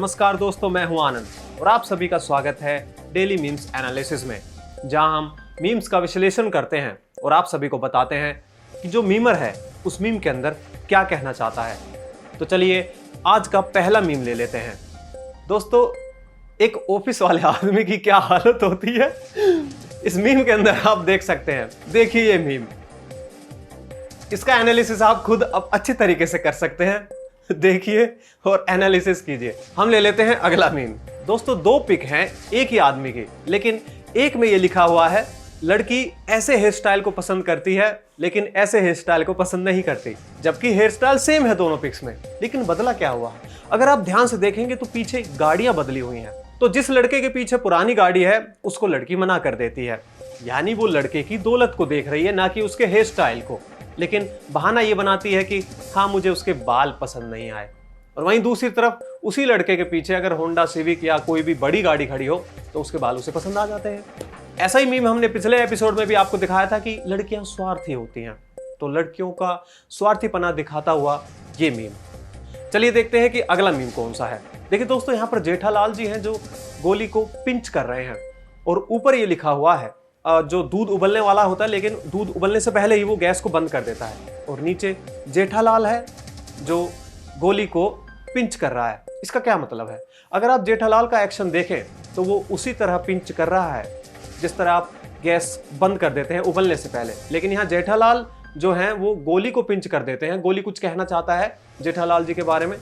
नमस्कार दोस्तों, मैं हूं आनंद और आप सभी का स्वागत है डेली मीम्स एनालिसिस में, जहां हम मीम्स का विश्लेषण करते हैं और आप सभी को बताते हैं कि जो मीमर है उस मीम के अंदर क्या कहना चाहता है। तो चलिए आज का पहला मीम ले लेते हैं। दोस्तों, एक ऑफिस वाले आदमी की क्या हालत होती है इस मीम के अंदर आप देख सकते हैं। देखिए ये मीम, इसका एनालिसिस आप खुद अब अच्छी तरीके से कर सकते हैं। देखिए और एनालिसिस कीजिए। हम ले लेते हैं अगला मीम। दोस्तों, दो पिक हैं एक ही आदमी की, लेकिन एक में ये लिखा हुआ है लड़की ऐसे हेयर स्टाइल को पसंद करती है लेकिन ऐसे हेयर स्टाइल को पसंद नहीं करती, जबकि हेयर स्टाइल सेम है दोनों पिक्स में, लेकिन बदला क्या हुआ। अगर आप ध्यान से देखेंगे तो पीछे गाड़ियां बदली हुई हैं। तो जिस लड़के के पीछे पुरानी गाड़ी है उसको लड़की मना कर देती है, यानी वो लड़के की दौलत को देख रही है, ना कि उसके हेयर स्टाइल को। लेकिन बहाना ये बनाती है कि हाँ, मुझे उसके बाल पसंद नहीं आए। और वहीं दूसरी तरफ उसी लड़के के पीछे अगर होंडा सिविक या कोई भी बड़ी गाड़ी खड़ी हो तो उसके बाल उसे पसंद आ जाते हैं। ऐसा ही मीम हमने पिछले एपिसोड में भी आपको दिखाया था कि लड़कियां स्वार्थी होती हैं, तो लड़कियों का स्वार्थीपना दिखाता हुआ ये मीम। चलिए देखते हैं कि अगला मीम कौन सा है। देखिए दोस्तों, यहाँ पर जेठालाल जी हैं जो गोली को पिंच कर रहे हैं और ऊपर ये लिखा हुआ है जो दूध उबलने वाला होता है, लेकिन दूध उबलने से पहले ही वो गैस को बंद कर देता है, और नीचे जेठालाल है जो गोली को पिंच कर रहा है। इसका क्या मतलब है? अगर आप जेठालाल का एक्शन देखें तो वो उसी तरह पिंच कर रहा है जिस तरह आप गैस बंद कर देते हैं उबलने से पहले, लेकिन यहाँ जेठालाल जो हैं वो गोली को पिंच कर देते हैं। गोली कुछ कहना चाहता है जेठालाल जी के बारे में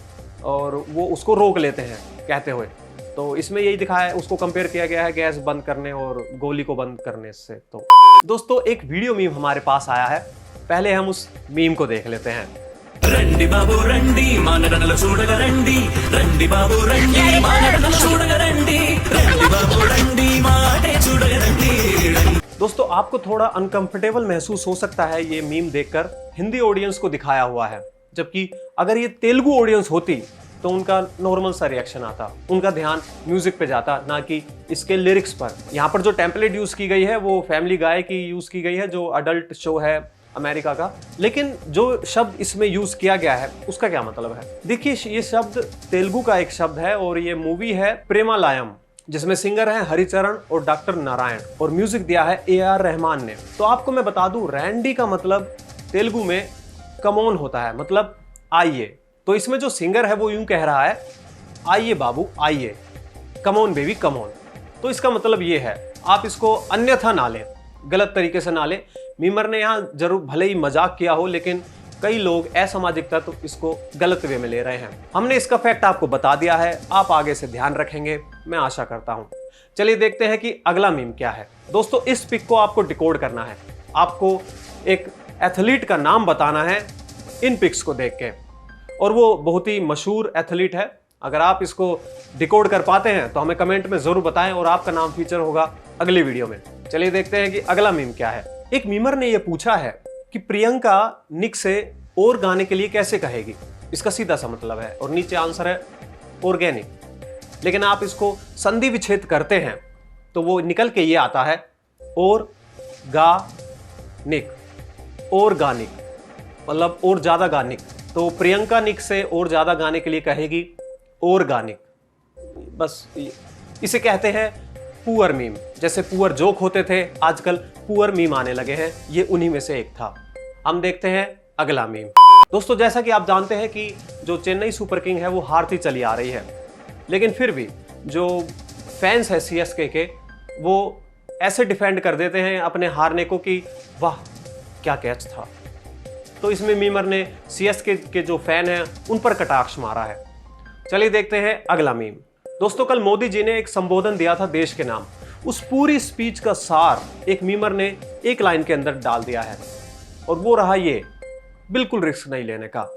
और वो उसको रोक लेते हैं कहते हुए। तो इसमें यही दिखाया है, उसको कंपेयर किया गया है गैस बंद करने और गोली को बंद करने से। तो दोस्तों, एक वीडियो मीम हमारे पास आया है, पहले हम उस मीम को देख लेते हैं। रंडी बाबू रंडी मानडनल चूडगा रंडी, रंडी बाबू रंडी मानडनल चूडगा रंडी, रंडी बाबू रंडी माटे चूडगा रंडी। दोस्तों, आपको थोड़ा अनकंफर्टेबल महसूस हो सकता है ये मीम देखकर। हिंदी ऑडियंस को दिखाया हुआ है, जबकि अगर ये तेलुगु ऑडियंस होती तो उनका नॉर्मल सा रिएक्शन आता, उनका ध्यान म्यूजिक पे जाता, ना कि इसके लिरिक्स पर। यहाँ पर जो टेम्पलेट यूज की गई है वो फैमिली गाय की यूज की गई है, जो अडल्ट शो है अमेरिका का। लेकिन जो शब्द इसमें यूज किया गया है उसका क्या मतलब है? देखिए, ये शब्द तेलुगु का एक शब्द है और ये मूवी है प्रेमालयम, जिसमें सिंगर हैं हरिचरण और डॉक्टर नारायण, और म्यूजिक दिया है AR रहमान ने। तो आपको मैं बता दूं, रैंडी का मतलब तेलुगु में कमोन होता है, मतलब आइए। तो इसमें जो सिंगर है वो यूं कह रहा है, आइए बाबू आइए, कमोन बेबी कमोन। तो इसका मतलब ये है, आप इसको अन्यथा ना लें, गलत तरीके से ना लें। मीमर ने यहाँ जरूर भले ही मजाक किया हो, लेकिन कई लोग असामाजिक तत्व इसको गलत वे में ले रहे हैं। हमने इसका फैक्ट आपको बता दिया है, आप आगे से ध्यान रखेंगे, मैं आशा करता हूं। चलिए देखते हैं कि अगला मीम क्या है। दोस्तों, इस पिक को आपको डिकोड करना है। आपको एक एथलीट का नाम बताना है इन पिक्स को देख के, और वो बहुत ही मशहूर एथलीट है। अगर आप इसको डिकोड कर पाते हैं तो हमें कमेंट में जरूर बताएं और आपका नाम फीचर होगा अगली वीडियो में। चलिए देखते हैं कि अगला मीम क्या है। एक मीमर ने यह पूछा है कि प्रियंका निक से और गाने के लिए कैसे कहेगी। इसका सीधा सा मतलब है, और नीचे आंसर है ऑर्गेनिक। लेकिन आप इसको संधि विच्छेद करते हैं तो वो निकल के ये आता है और गा निक, ऑर्गेनिक मतलब और ज्यादा गानिक। तो प्रियंका निक से और ज्यादा गाने के लिए कहेगी ऑर्गेनिक। बस इसे कहते हैं पुअर मीम। जैसे पुअर जोक होते थे, आजकल पुअर मीम आने लगे हैं, ये उन्हीं में से एक था। हम देखते हैं अगला मीम। दोस्तों, जैसा कि आप जानते हैं कि जो चेन्नई सुपर किंग है वो हारती चली आ रही है, लेकिन फिर भी जो फैंस है CSK के, वो ऐसे डिफेंड कर देते हैं अपने हारने को कि वाह क्या कैच था। तो इसमें मीमर ने CSK के जो फैन हैं उन पर कटाक्ष मारा है। चलिए देखते हैं अगला मीम। दोस्तों, कल मोदी जी ने एक संबोधन दिया था देश के नाम। उस पूरी स्पीच का सार एक मीमर ने एक लाइन के अंदर डाल दिया है, और वो रहा ये, बिल्कुल रिस्क नहीं लेने का।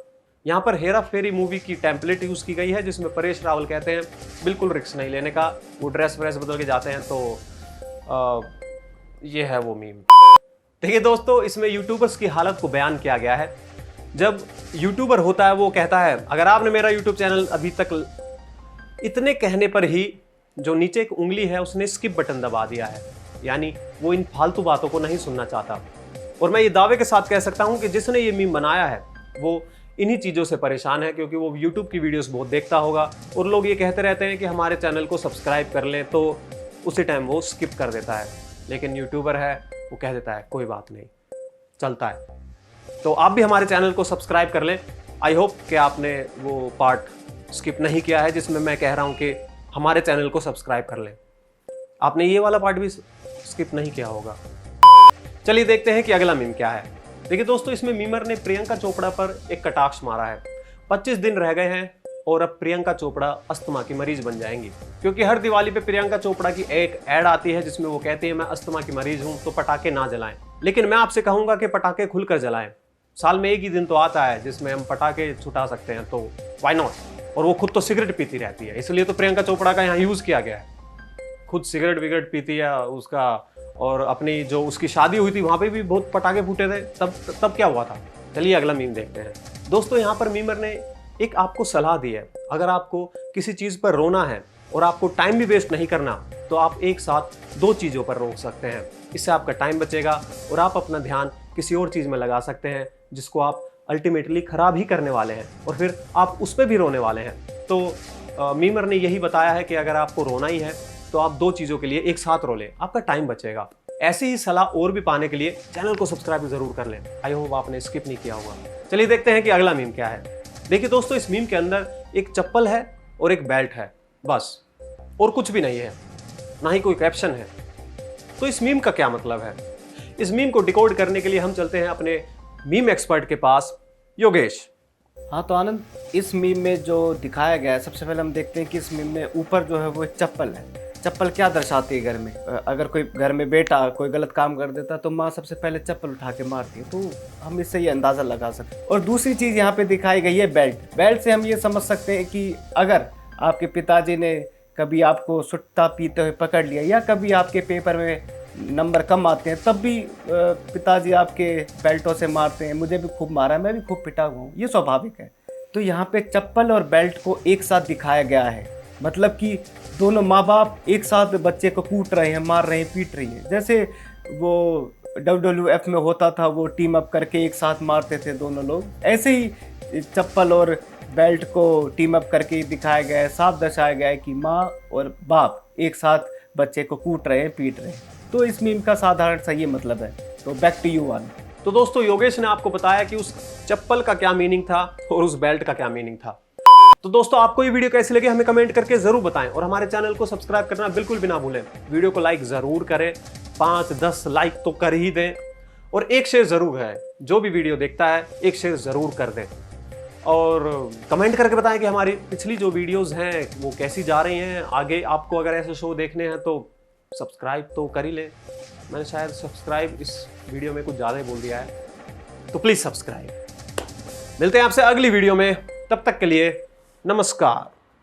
यहाँ पर हेरा फेरी मूवी की टेम्पलेट यूज की गई है, जिसमें परेश रावल कहते हैं बिल्कुल रिस्क नहीं लेने का। वो ड्रेस व्रेस बदल के जाते हैं, तो ये है वो मीम। देखिए दोस्तों, इसमें यूट्यूबर्स की हालत को बयान किया गया है। जब यूट्यूबर होता है वो कहता है, अगर आपने मेरा यूट्यूब चैनल अभी तक, इतने कहने पर ही जो नीचे एक उंगली है उसने स्किप बटन दबा दिया है, यानी वो इन फालतू बातों को नहीं सुनना चाहता। और मैं ये दावे के साथ कह सकता हूं कि जिसने ये मीम बनाया है वो इन्हीं चीज़ों से परेशान है, क्योंकि वो यूट्यूब की वीडियोस बहुत देखता होगा और लोग ये कहते रहते हैं कि हमारे चैनल को सब्सक्राइब कर लें, तो उसी टाइम वो स्किप कर देता है। लेकिन यूट्यूबर है, वो कह देता है कोई बात नहीं, चलता है। तो आप भी हमारे चैनल को सब्सक्राइब कर लें। आई होप कि आपने वो पार्ट स्किप नहीं किया है जिसमें मैं कह रहा हूँ कि हमारे चैनल को सब्सक्राइब कर लें। आपने ये वाला पार्ट भी स्किप नहीं किया होगा। चलिए देखते हैं कि अगला मीम क्या है। देखिए दोस्तों, इसमें मीमर ने प्रियंका चोपड़ा पर एक कटाक्ष मारा है। 25 दिन रह गए हैं और अब प्रियंका चोपड़ा अस्थमा की मरीज बन जाएंगी, क्योंकि हर दिवाली पे प्रियंका चोपड़ा की एक ऐड आती है जिसमें वो कहती है मैं अस्थमा की मरीज हूं तो पटाखे ना जलाएं। लेकिन मैं आपसे कहूंगा कि पटाखे खुलकर जलाएं। साल में एक ही दिन तो आता है जिसमें हम पटाखे छुटा सकते हैं, तो व्हाई नॉट। और वो खुद तो सिगरेट पीती रहती है, इसलिए तो प्रियंका चोपड़ा का यहाँ यूज किया गया है। खुद सिगरेट विगरेट पीती है उसका, और अपनी जो उसकी शादी हुई थी वहां पे भी बहुत पटाखे फूटे थे। तब क्या हुआ था। चलिए अगला मीम देखते हैं। दोस्तों, यहाँ पर मीमर ने एक आपको सलाह दी है। अगर आपको किसी चीज पर रोना है और आपको टाइम भी वेस्ट नहीं करना, तो आप एक साथ 2 चीजों पर रोक सकते हैं। इससे आपका टाइम बचेगा और आप अपना ध्यान किसी और चीज में लगा सकते हैं जिसको आप अल्टीमेटली खराब ही करने वाले हैं, और फिर आप उस पर भी रोने वाले हैं। तो मीमर ने यही बताया है कि अगर आपको रोना ही है तो आप 2 चीजों के लिए एक साथ रो लें, आपका टाइम बचेगा। ऐसी ही सलाह और भी पाने के लिए चैनल को सब्सक्राइब जरूर कर लें। आई होप आपने स्किप नहीं किया होगा। चलिए देखते हैं कि अगला मीम क्या है। देखिए दोस्तों, इस मीम के अंदर एक चप्पल है और एक बेल्ट है, बस, और कुछ भी नहीं है, ना ही कोई कैप्शन है। तो इस मीम का क्या मतलब है? इस मीम को डिकोड करने के लिए हम चलते हैं अपने मीम एक्सपर्ट के पास, योगेश। हाँ तो आनंद, इस मीम में जो दिखाया गया है, सबसे पहले हम देखते हैं कि इस मीम में ऊपर जो है वो एक चप्पल है। चप्पल क्या दर्शाती है घर में? अगर कोई घर में बेटा कोई गलत काम कर देता तो माँ सबसे पहले चप्पल उठा के मारती है, तो हम इससे ये अंदाज़ा लगा सकते हैं। और दूसरी चीज़ यहाँ पे दिखाई गई है बेल्ट। बेल्ट से हम ये समझ सकते हैं कि अगर आपके पिताजी ने कभी आपको सुट्टा पीते हुए पकड़ लिया, या कभी आपके पेपर में नंबर कम आते हैं, तब भी पिताजी आपके बेल्टों से मारते हैं। मुझे भी खूब मारा है, मैं भी खूब पिटा हुआ हूँ, ये स्वाभाविक है। तो यहाँ पे चप्पल और बेल्ट को एक साथ दिखाया गया है, मतलब कि दोनों माँ बाप एक साथ बच्चे को कूट रहे हैं, मार रहे हैं, पीट रही हैं। जैसे वो WWF में होता था, वो टीम अप करके एक साथ मारते थे दोनों लोग, ऐसे ही चप्पल और बेल्ट को टीम अप करके दिखाया गया है। साफ दर्शाया गया है कि माँ और बाप एक साथ बच्चे को कूट रहे हैं, पीट रहे हैं। तो इस मीम का साधारण सा ये मतलब है। तो बैक टू यू वन। तो दोस्तों, योगेश ने आपको बताया कि उस चप्पल का क्या मीनिंग था और उस बेल्ट का क्या मीनिंग था। तो दोस्तों, आपको ये वीडियो कैसी लगी हमें कमेंट करके जरूर बताएं, और हमारे चैनल को सब्सक्राइब करना बिल्कुल भी ना भूलें। वीडियो को लाइक जरूर करें, 5-10 लाइक तो कर ही दें, और एक शेयर जरूर है। जो भी वीडियो देखता है एक शेयर जरूर कर दें, और कमेंट करके बताएं कि हमारी पिछली जो वीडियोस हैं वो कैसी जा रही हैं। आगे आपको अगर ऐसे शो देखने हैं तो सब्सक्राइब तो कर ही लें। मैंने शायद सब्सक्राइब इस वीडियो में कुछ ज़्यादा ही बोल दिया है, तो प्लीज़ सब्सक्राइब। मिलते हैं आपसे अगली वीडियो में, तब तक के लिए नमस्कार।